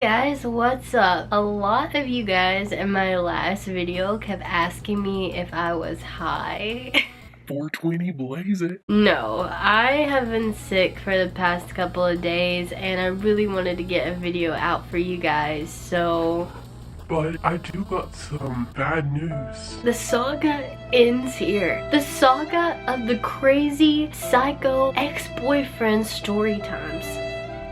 Guys, what's up? A lot of you guys in my last video kept asking me if I was high. 420 blaze it. No, I have been sick for the past couple of days and I really wanted to get a video out for you guys, so... But I do got some bad news. The saga ends here. The saga of the crazy, psycho, ex-boyfriend story times.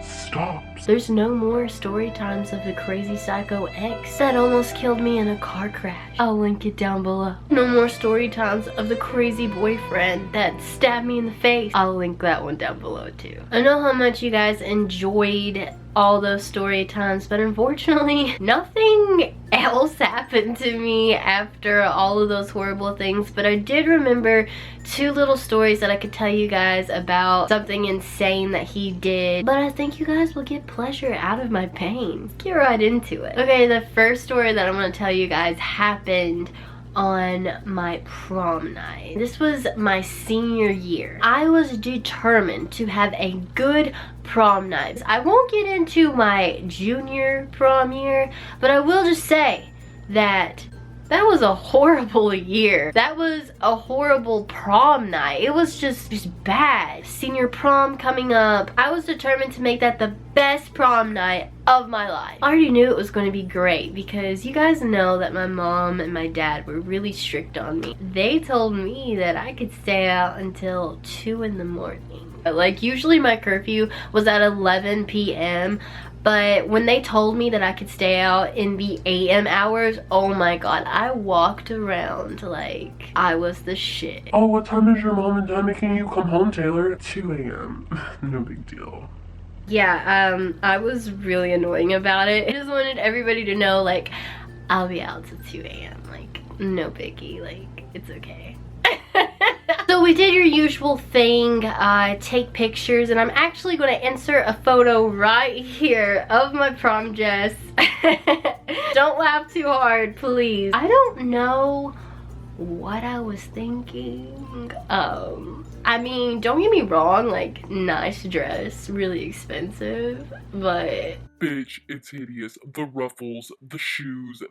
Stop. There's no more story times of the crazy psycho ex that almost killed me in a car crash. I'll link it down below. No more story times of the crazy boyfriend that stabbed me in the face. I'll link that one down below too. I know how much you guys enjoyed all those story times, but unfortunately nothing else happened to me after all of those horrible things. But I did remember two little stories that I could tell you guys about something insane that he did, but I think you guys will get pleasure out of my pain. Let's get right into it. Okay, the first story that I'm going to tell you guys happened on my prom night. This was my senior year. I was determined to have a good prom night. I won't get into my junior prom year, but I will just say that that was a horrible year. That was a horrible prom night. It was just bad. Senior prom coming up. I was determined to make that the best prom night of my life. I already knew it was going to be great because you guys know that my mom and my dad were really strict on me. They told me that I could stay out until 2 in the morning. Like, usually my curfew was at 11 p.m. But when they told me that I could stay out in the AM hours, oh my god, I walked around like I was the shit. Oh, what time is your mom and dad making you come home, Taylor? At 2 a.m. No big deal. Yeah, I was really annoying about it. I just wanted everybody to know, like, I'll be out till 2 a.m. Like, no biggie, like, it's okay. So we did your usual thing, take pictures, and I'm actually going to insert a photo right here of my prom dress. Don't laugh too hard, please. I don't know what I was thinking. I mean, don't get me wrong, like, nice dress, really expensive, but... Bitch, it's hideous. The ruffles, the shoes,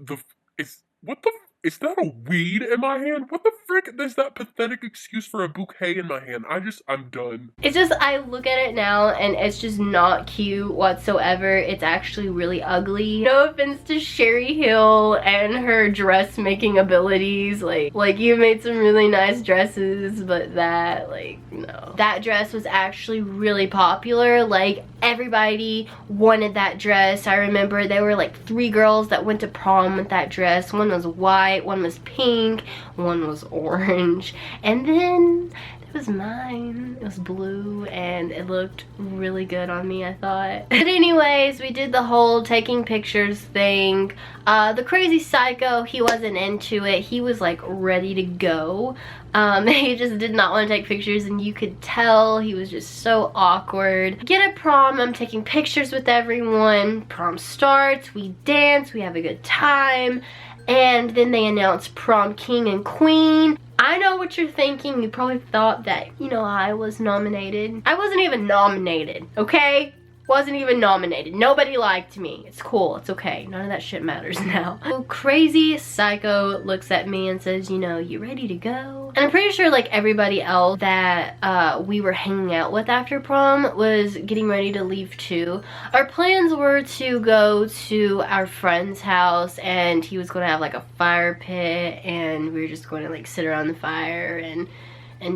what the is that a weed in my hand? What the frick is that pathetic excuse for a bouquet in my hand? I'm done. It's just, I look at it now and it's just not cute whatsoever. It's actually really ugly. No offense to Sherry Hill and her dressmaking abilities. Like you made some really nice dresses, but that, like, no. That dress was actually really popular. Like, everybody wanted that dress. I remember there were like 3 girls that went to prom with that dress. One was white, one was pink, one was orange, and then there was mine. It was blue and it looked really good on me, I thought. But anyways, we did the whole taking pictures thing. The crazy psycho, he wasn't into it. He was like ready to go. He just did not want to take pictures, and you could tell he was just so awkward. Get at prom, I'm taking pictures with everyone. Prom starts, we dance, we have a good time, and then they announce prom king and queen. I know what you're thinking. You probably thought that, you know, I was nominated. I wasn't even nominated, okay? Wasn't even nominated. Nobody liked me. It's cool. It's okay. None of that shit matters now. So crazy psycho looks at me and says, you know, you ready to go? And I'm pretty sure like everybody else that we were hanging out with after prom was getting ready to leave too. Our plans were to go to our friend's house, and he was going to have like a fire pit, and we were just going to like sit around the fire and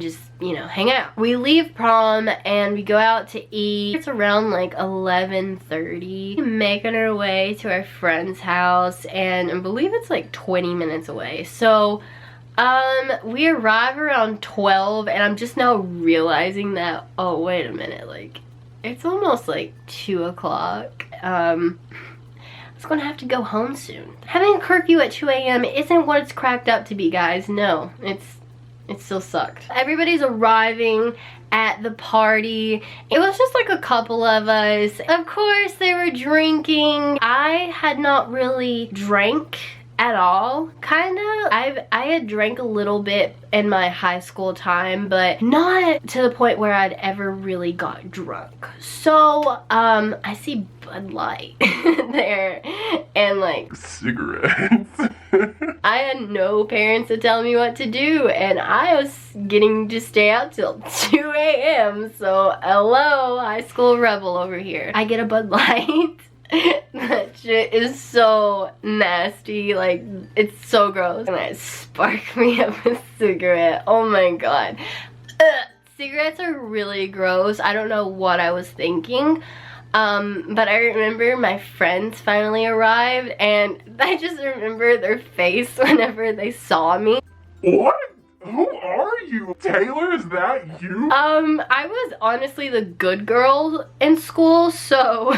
just, you know, hang out. We leave prom and we go out to eat. It's around like 11:30. Making our way to our friend's house, and I believe it's like 20 minutes away. So we arrive around 12, and I'm just now realizing that, oh wait a minute, like it's almost like 2 o'clock. I was gonna have to go home soon. Having a curfew at 2 a.m. isn't what it's cracked up to be, guys. No, it still sucked. Everybody's arriving at the party. It was just like a couple of us. Of course, they were drinking. I had not really drank at all, kinda. I had drank a little bit in my high school time, but not to the point where I'd ever really got drunk. So I see Bud Light there and like cigarettes. I had no parents to tell me what to do, and I was getting to stay out till 2 a.m. So hello, high school rebel over here. I get a Bud Light. That shit is so nasty, like it's so gross. And I spark me up a cigarette. Oh my god. Cigarettes are really gross. I don't know what I was thinking. But I remember my friends finally arrived, and I just remember their face whenever they saw me. What? Who are you? Taylor, is that you? I was honestly the good girl in school, so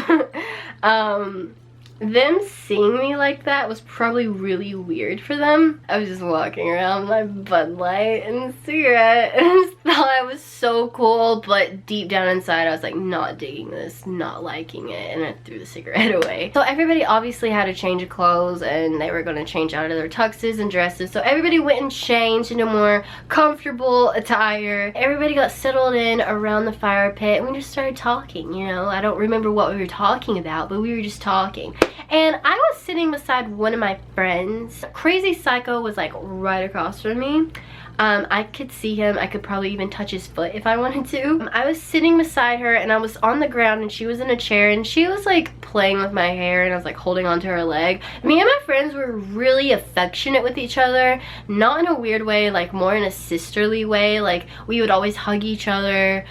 them seeing me like that was probably really weird for them. I was just walking around with my Bud Light and cigarette and I just thought I was so cool, but deep down inside I was like not digging this, not liking it, and I threw the cigarette away. So everybody obviously had a change of clothes and they were going to change out of their tuxes and dresses, so everybody went and changed into more comfortable attire. Everybody got settled in around the fire pit and we just started talking, you know. I don't remember what we were talking about, but we were just talking. And I was sitting beside one of my friends. Crazy Psycho was like right across from me. I could see him. I could probably even touch his foot if I wanted to. I was sitting beside her and I was on the ground and she was in a chair and she was like playing with my hair and I was like holding onto her leg. Me and my friends were really affectionate with each other, not in a weird way, like more in a sisterly way. Like we would always hug each other,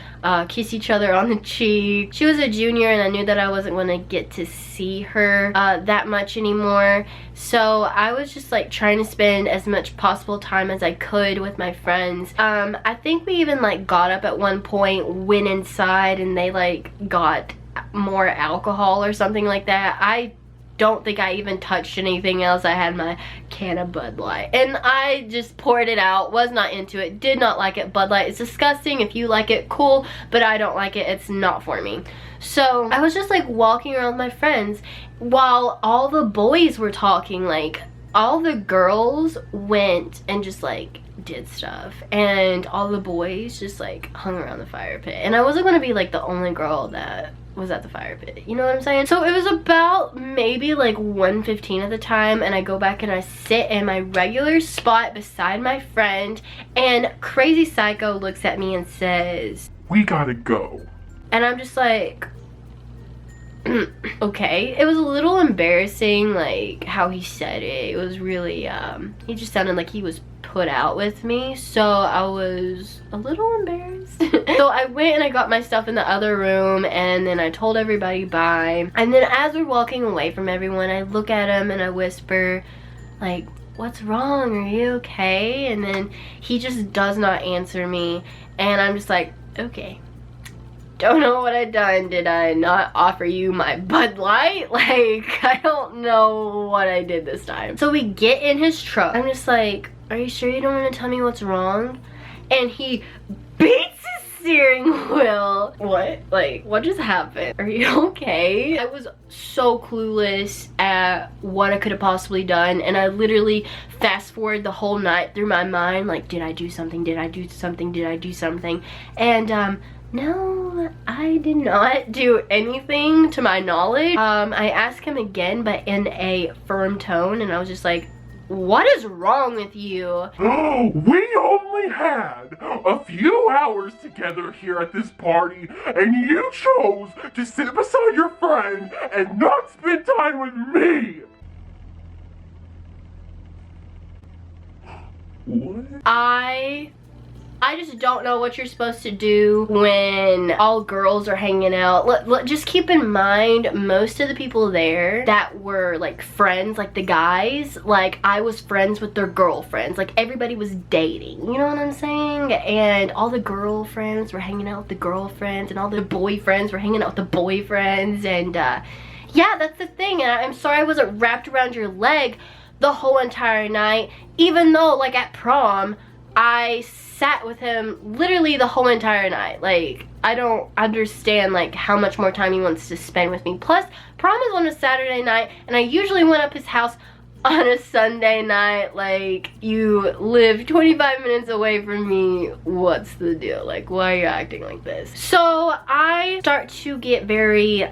kiss each other on the cheek. She was a junior and I knew that I wasn't going to get to see her that much anymore. So I was just like trying to spend as much possible time as I could with my friends. I think we even like got up at one point, went inside, and they like got more alcohol or something like that. I don't think I even touched anything else. I had my can of Bud Light and I just poured it out. Was not into it, did not like it. Bud Light is disgusting. If you like it, cool, but I don't like it. It's not for me. So I was just like walking around with my friends while all the boys were talking. Like all the girls went and just like did stuff and all the boys just like hung around the fire pit, and I wasn't going to be like the only girl that was at the fire pit, you know what I'm saying? So it was about maybe like 1:15 at the time, and I go back and I sit in my regular spot beside my friend, and Crazy Psycho looks at me and says, "We gotta go." And I'm just like, okay. It was a little embarrassing, like how he said it. It was really he just sounded like he was put out with me, so I was a little embarrassed. So I went and I got my stuff in the other room, and then I told everybody bye. And then as we're walking away from everyone, I look at him and I whisper like, "What's wrong? Are you okay?" And then he just does not answer me, and I'm just like, okay. Don't know what I done. Did I not offer you my Bud Light? Like, I don't know what I did this time. So we get in his truck. I'm just like, are you sure you don't want to tell me what's wrong? And he beats his steering wheel. What? Like, what just happened? Are you okay? I was so clueless at what I could have possibly done, and I literally fast forward the whole night through my mind, like, did I do something? Did I do something? Did I do something? And no, I did not do anything to my knowledge. I asked him again, but in a firm tone, and I was just like, what is wrong with you? We only had a few hours together here at this party, and you chose to sit beside your friend and not spend time with me. What? I just don't know what you're supposed to do when all girls are hanging out. Just keep in mind, most of the people there that were like friends, like the guys, like I was friends with their girlfriends. Like everybody was dating, you know what I'm saying? And all the girlfriends were hanging out with the girlfriends, and all the boyfriends were hanging out with the boyfriends. And yeah, that's the thing. And I'm sorry I wasn't wrapped around your leg the whole entire night, even though like at prom, I sat with him literally the whole entire night. Like, I don't understand like how much more time he wants to spend with me. Plus, prom is on a Saturday night, and I usually went up his house on a Sunday night, like, you live 25 minutes away from me, what's the deal? Like, why are you acting like this? So I start to get very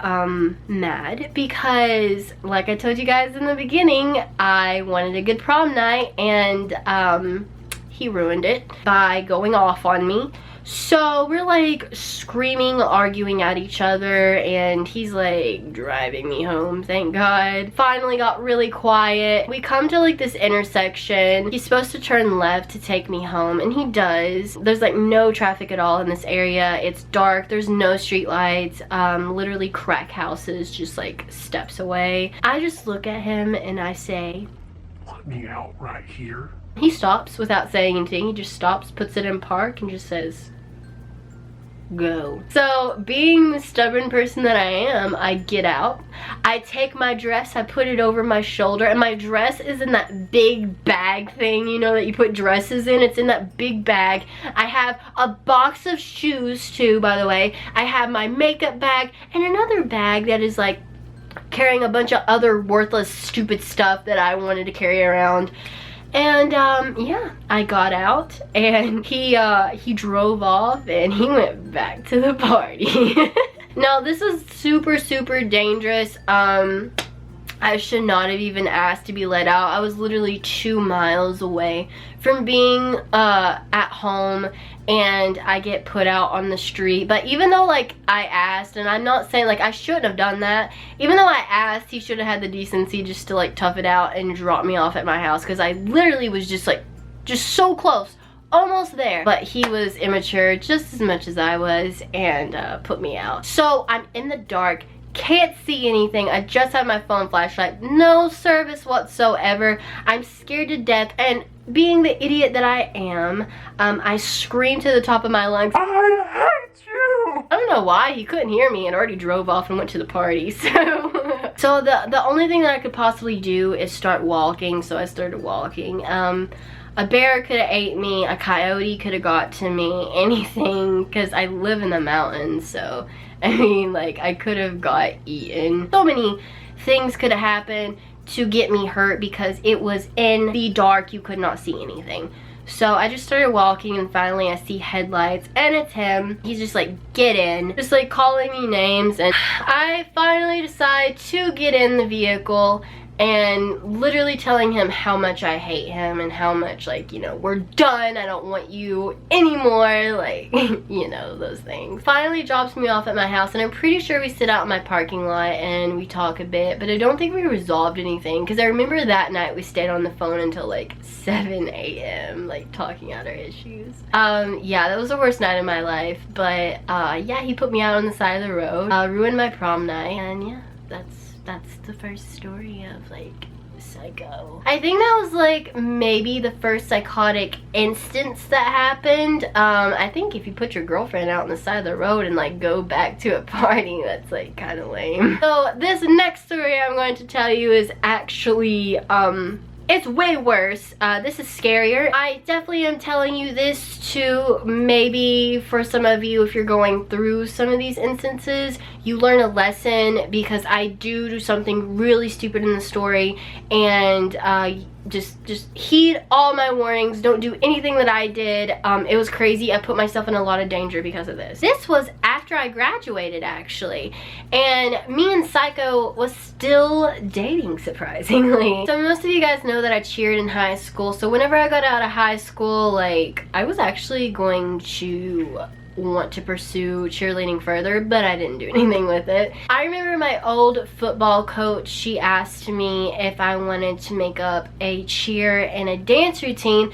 mad because, like I told you guys in the beginning, I wanted a good prom night, and he ruined it by going off on me. So we're like screaming, arguing at each other, and he's like driving me home, thank God. Finally got really quiet. We come to like this intersection. He's supposed to turn left to take me home, and he does. There's like no traffic at all in this area. It's dark, there's no street lights, literally crack houses just like steps away. I just look at him and I say, "Let me out right here." He stops without saying anything. He just stops, puts it in park, and just says, "Go." So, being the stubborn person that I am, I get out. I take my dress, I put it over my shoulder, and my dress is in that big bag thing, you know, that you put dresses in. It's in that big bag. I have a box of shoes too, by the way. I have my makeup bag and another bag that is like carrying a bunch of other worthless, stupid stuff that I wanted to carry around. And yeah, I got out, and he drove off, and he went back to the party. Now, this is super, super dangerous. I should not have even asked to be let out. I was literally 2 miles away from being at home, and I get put out on the street. But even though like I asked, and I'm not saying like I shouldn't have done that, even though I asked, he should have had the decency just to like tough it out and drop me off at my house, because I literally was just so close, almost there. But he was immature just as much as I was, and put me out. So I'm in the dark, can't see anything. I just have my phone flashlight, no service whatsoever. I'm scared to death, and being the idiot that I am, I scream to the top of my lungs, "I hate you!" I don't know why. He couldn't hear me and already drove off and went to the party. So the only thing that I could possibly do is start walking. So I started walking. A bear could have ate me, a coyote could have got to me, anything, because I live in the mountains. So I mean, like, I could have got eaten. So many things could have happened to get me hurt because it was in the dark. You could not see anything. So I just started walking, and finally I see headlights, and it's him. He's just like, "Get in," just like calling me names, and I finally decide to get in the vehicle and literally telling him how much I hate him and how much, like, you know, we're done, I don't want you anymore, like, you know, those things. Finally drops me off at my house, and I'm pretty sure we sit out in my parking lot and we talk a bit, but I don't think we resolved anything, because I remember that night we stayed on the phone until like 7 a.m. like talking out our issues. Yeah, that was the worst night of my life, but yeah, he put me out on the side of the road, ruined my prom night, and yeah, that's the first story of like psycho. I think that was like maybe the first psychotic instance that happened. I think if you put your girlfriend out on the side of the road and like go back to a party, that's like kind of lame. So this next story I'm going to tell you is actually it's way worse. This is scarier. I definitely am telling you this to maybe for some of you, if you're going through some of these instances, you learn a lesson, because I do something really stupid in the story, and just heed all my warnings. Don't do anything that I did. It was crazy. I put myself in a lot of danger because of this. This was after I graduated, actually, and me and Psycho was still dating, surprisingly. So most of you guys know that I cheered in high school, so whenever I got out of high school, like, I was actually going to want to pursue cheerleading further, but I didn't do anything with it. I remember my old football coach, she asked me if I wanted to make up a cheer and a dance routine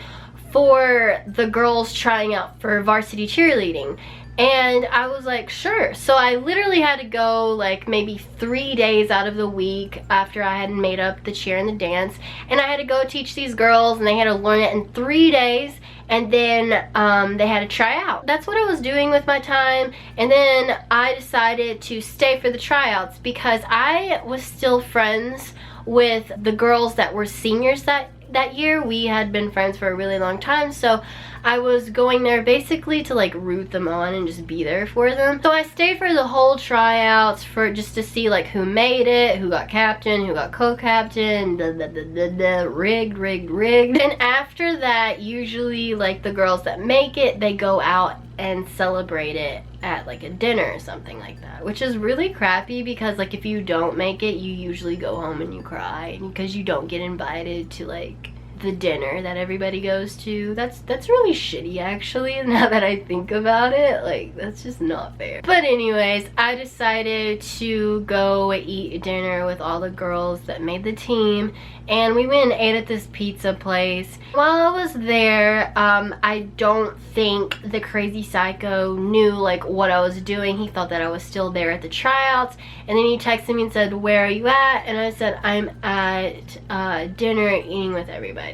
for the girls trying out for varsity cheerleading. And I was like, sure. So I literally had to go like maybe 3 days out of the week after I had made up the cheer and the dance, and I had to go teach these girls, and they had to learn it in 3 days, and then they had to try out. That's what I was doing with my time. And then I decided to stay for the tryouts because I was still friends with the girls that were seniors that that year. We had been friends for a really long time, so I was going there basically to like root them on and just be there for them. So I stayed for the whole tryouts for just to see like who made it, who got captain, who got co-captain, rigged. And after that, usually like the girls that make it, they go out and celebrate it at like a dinner or something like that, which is really crappy because like if you don't make it, you usually go home and you cry because you don't get invited to like the dinner that everybody goes to. That's really shitty actually, now that I think about it. Like, that's just not fair. But anyways, I decided to go eat dinner with all the girls that made the team, and we went and ate at this pizza place. While I was there, I don't think the crazy psycho knew like what I was doing. He thought that I was still there at the tryouts, and then he texted me and said, "Where are you at?" And I said, "I'm at dinner eating with everybody."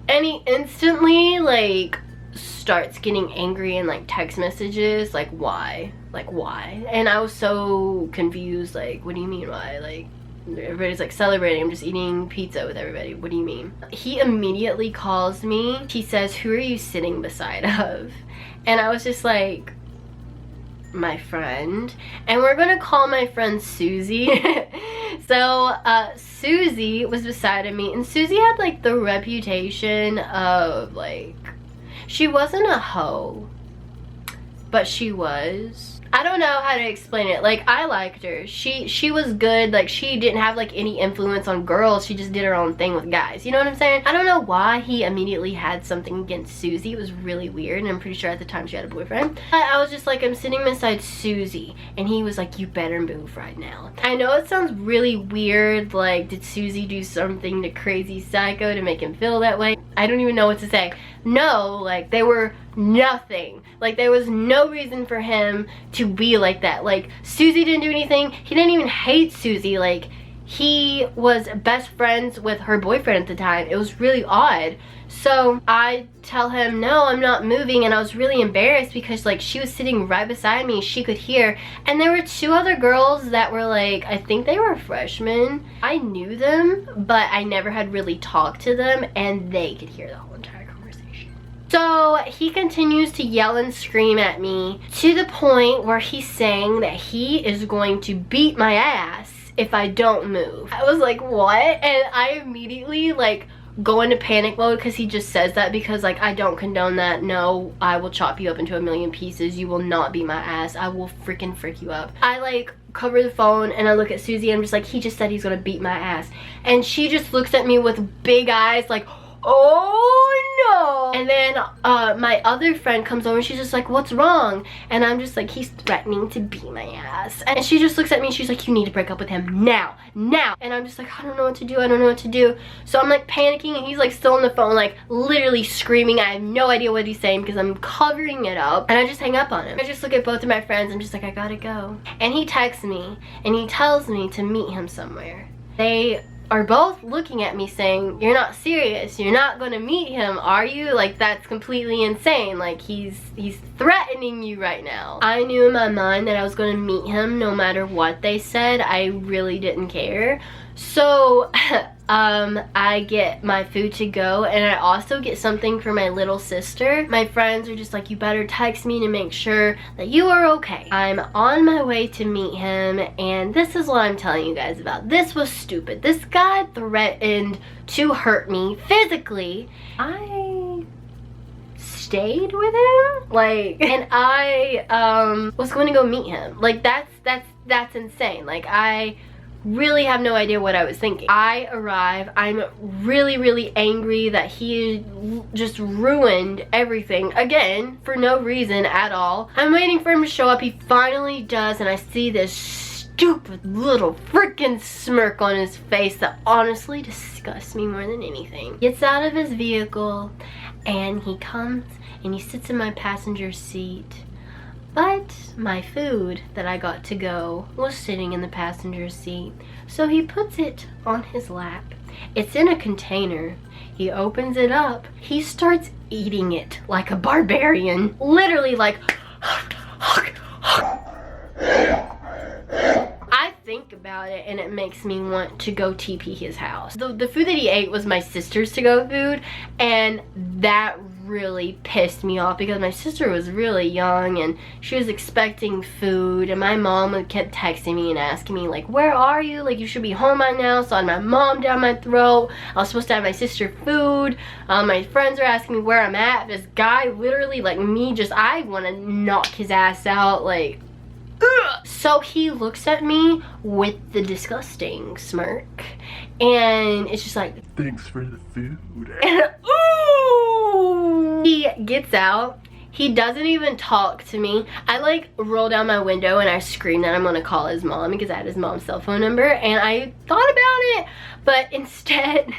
And he instantly like starts getting angry and like text messages like, why? Like, why? And I was so confused, like, what do you mean why? Like, everybody's like celebrating, I'm just eating pizza with everybody, what do you mean? He immediately calls me. He says, "Who are you sitting beside of?" And I was just like, my friend. And we're gonna call my friend Susie. So Susie was beside of me, and Susie had like the reputation of like, she wasn't a hoe, but she was, I don't know how to explain it. Like, I liked her. She was good. Like, she didn't have like any influence on girls. She just did her own thing with guys. You know what I'm saying? I don't know why he immediately had something against Susie. It was really weird, and I'm pretty sure at the time she had a boyfriend. But I was just like, I'm sitting beside Susie, and he was like, "You better move right now." I know it sounds really weird. Like, did Susie do something to crazy psycho to make him feel that way? I don't even know what to say. No, like, they were nothing. Like, there was no reason for him to be like that. Like, Susie didn't do anything. He didn't even hate Susie. Like, he was best friends with her boyfriend at the time. It was really odd. So I tell him, "No, I'm not moving," and I was really embarrassed because like she was sitting right beside me, she could hear, and there were two other girls that were like, I think they were freshmen. I knew them, but I never had really talked to them, and they could hear the whole entire conversation. So he continues to yell and scream at me to the point where he's saying that he is going to beat my ass if I don't move. I was like, what? And I immediately like go into panic mode because he just says that, because like, I don't condone that. No, I will chop you up into a million pieces. You will not beat my ass. I will freaking frick you up. I like cover the phone and I look at Susie and I'm just like, he just said he's gonna beat my ass. And she just looks at me with big eyes like, oh no. And then my other friend comes over and she's just like, "What's wrong?" And I'm just like, "He's threatening to beat my ass." And she just looks at me and she's like, "You need to break up with him now." And I'm just like, I don't know what to do. I don't know what to do. So I'm like panicking, and he's like still on the phone, like literally screaming. I have no idea what he's saying because I'm covering it up, and I just hang up on him. I just look at both of my friends. I'm just like, I gotta go. And he texts me and he tells me to meet him somewhere. They are both looking at me saying, "You're not serious. You're not gonna meet him, are you? Like, that's completely insane. Like, he's threatening you right now." I knew in my mind that I was gonna meet him no matter what they said. I really didn't care. So I get my food to go, and I also get something for my little sister. My friends are just like, "You better text me to make sure that you are okay." I'm on my way to meet him, and this is what I'm telling you guys about. This was stupid. This guy threatened to hurt me physically. I stayed with him, like, and I was going to go meet him. Like, that's insane. Like, I really have no idea what I was thinking. I arrive, I'm really angry that he just ruined everything again for no reason at all. I'm waiting for him to show up. He finally does, and I see this stupid little freaking smirk on his face that honestly disgusts me more than anything. Gets out of his vehicle and he comes and he sits in my passenger seat. But my food that I got to go was sitting in the passenger seat. So he puts it on his lap. It's in a container. He opens it up. He starts eating it like a barbarian. Literally like, I think about it, and it makes me want to go TP his house. The food that he ate was my sister's to-go food, and that really pissed me off because my sister was really young and she was expecting food, and my mom kept texting me and asking me like, where are you? Like, you should be home by now. So I had my mom down my throat. I was supposed to have my sister food. My friends are asking me where I'm at. This guy literally, like me, I want to knock his ass out, like, ugh. So he looks at me with the disgusting smirk, and it's just like, thanks for the food. And, ooh! He gets out. He doesn't even talk to me. I like roll down my window and I scream that I'm gonna call his mom because I had his mom's cell phone number, and I thought about it, but instead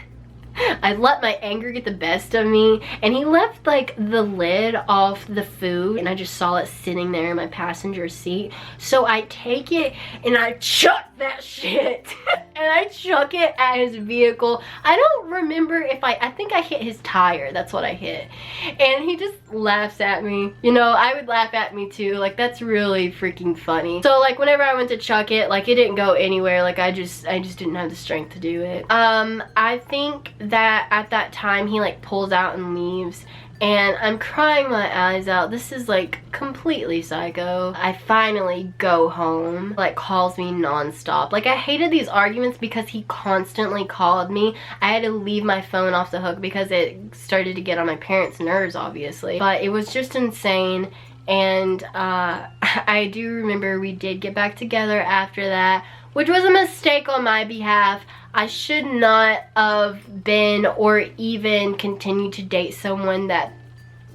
I let my anger get the best of me, and he left like the lid off the food, and I just saw it sitting there in my passenger seat. So I take it and I chuck that shit and I chuck it at his vehicle. I don't remember if I think I hit his tire. That's what I hit. And he just laughs at me. You know, I would laugh at me too. Like, that's really freaking funny. So like whenever I went to chuck it, like it didn't go anywhere. Like I just didn't have the strength to do it. I think that at that time he like pulls out and leaves, and I'm crying my eyes out. This is like completely psycho. I finally go home, like calls me nonstop. Like, I hated these arguments because he constantly called me. I had to leave my phone off the hook because it started to get on my parents' nerves, obviously. But it was just insane. And I do remember we did get back together after that, which was a mistake on my behalf. I should not have been or even continued to date someone that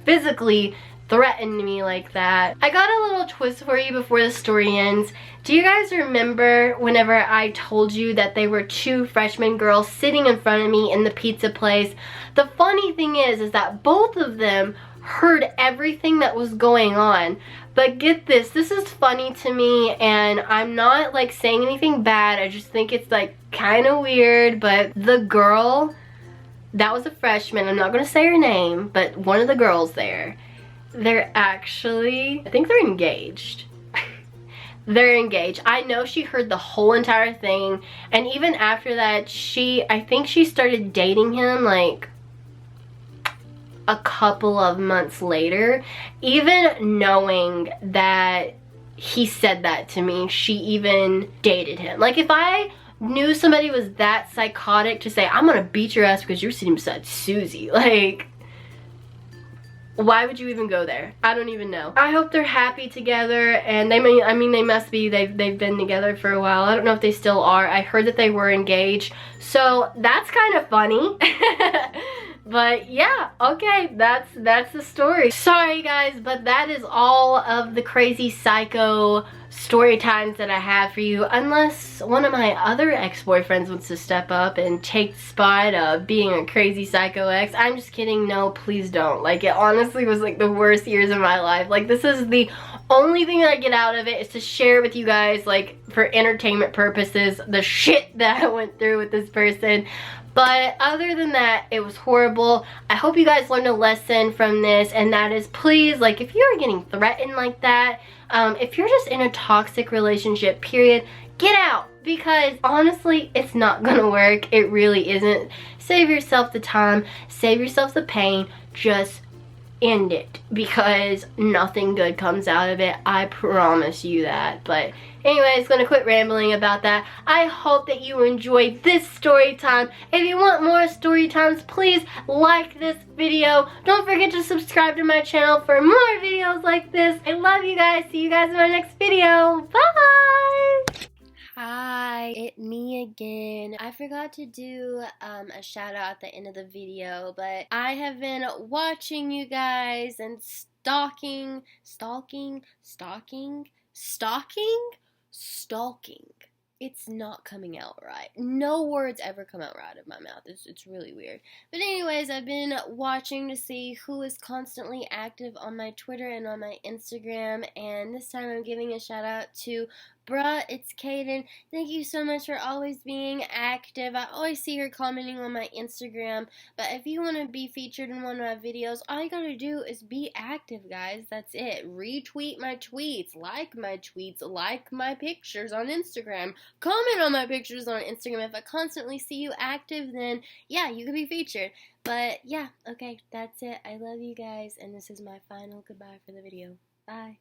physically threatened me like that. I got a little twist for you before the story ends. Do you guys remember whenever I told you that they were two freshman girls sitting in front of me in the pizza place? The funny thing is that both of them heard everything that was going on. But get this, this is funny to me, and I'm not like saying anything bad. I just think it's like kind of weird. But the girl that was a freshman, I'm not gonna say her name, but one of the girls there, they're actually, I think they're engaged. They're engaged. I know she heard the whole entire thing, and even after that, I think she started dating him like a couple of months later. Even knowing that he said that to me, she even dated him. Like, if I knew somebody was that psychotic to say, I'm gonna beat your ass because you're sitting beside Susie, like, why would you even go there? I don't even know. I hope they're happy together, and they must be. They've been together for a while. I don't know if they still are. I heard that they were engaged, so that's kind of funny. But yeah, okay, that's the story. Sorry guys, but that is all of the crazy psycho story times that I have for you, unless one of my other ex-boyfriends wants to step up and take the spot of being a crazy psycho ex. I'm just kidding. No, please don't. Like, it honestly was like the worst years of my life. Like, this is the only thing that I get out of it, is to share with you guys, like, for entertainment purposes, the shit that I went through with this person. But other than that, it was horrible. I hope you guys learned a lesson from this, and that is, please, like, if you're getting threatened like that, if you're just in a toxic relationship, period, get out. Because honestly, it's not gonna work. It really isn't. Save yourself the time, save yourself the pain, just end it, because nothing good comes out of it. I promise you that. But anyways, gonna quit rambling about that. I hope that you enjoyed this story time. If you want more story times, please like this video. Don't forget to subscribe to my channel for more videos like this. I love you guys. See you guys in my next video. Bye! Hi, it's me again. I forgot to do a shout out at the end of the video, but I have been watching you guys and stalking. It's not coming out right. No words ever come out right of my mouth. It's really weird. But anyways, I've been watching to see who is constantly active on my Twitter and on my Instagram, and this time I'm giving a shout out to Bruh, it's Kaden. Thank you so much for always being active. I always see her commenting on my Instagram. But if you want to be featured in one of my videos, all you gotta do is be active, guys. That's it. Retweet my tweets, like my pictures on Instagram, comment on my pictures on Instagram. If I constantly see you active, then yeah, you could be featured. But yeah, okay, that's it. I love you guys, and this is my final goodbye for the video. Bye.